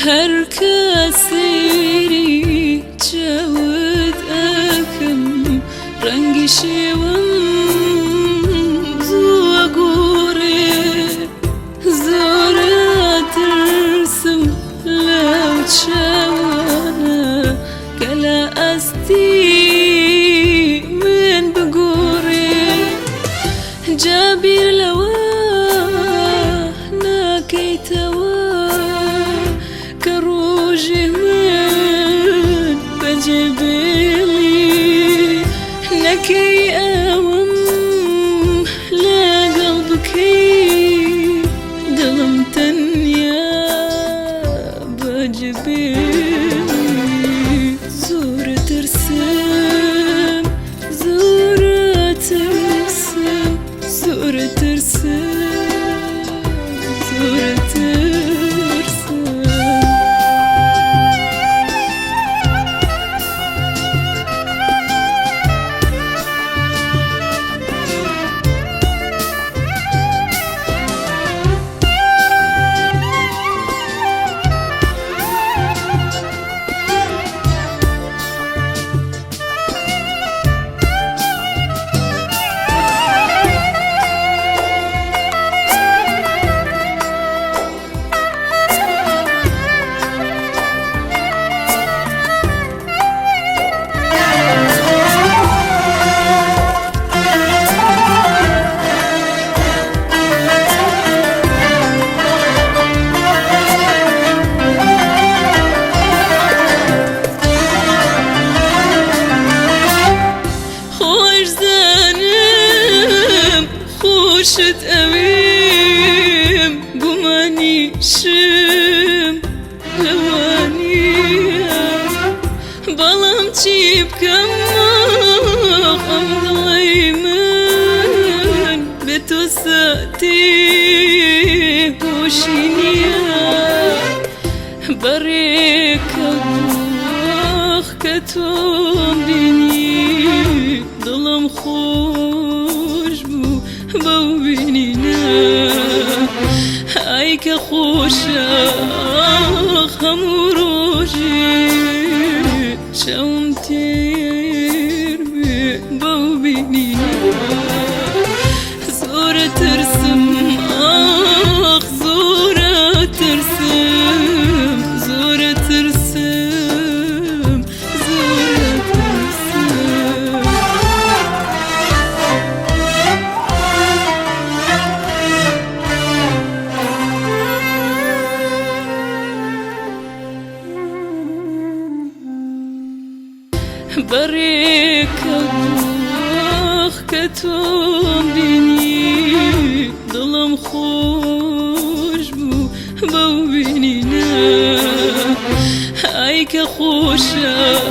هر کسی چود اکم رنگی شیوم زو گوره زوره ترسم لو چوانا کلا استی من بگوره جابیر لوا ناکیتوا كروجي من بجبلي نكي أوم لا قلبكي قلم تنيا بجبلي زور ترسم زور ترسم زور ترسم زور ترسم خوشت اویم گمانی شم لوانیم بالام چی بکم خم دلی من به تو ساتی هوشی نیم بری کبوخ که تو بینی دلم خوش بو بو بینینا ای که خوشا همو روشی شوم تیر بی بو بینینا زور ترسم آخ زور ترسم زور ترسم زور ترسم بری کبوخ که تو بینی دلم خوش بو بو بینی نه ای که خوشم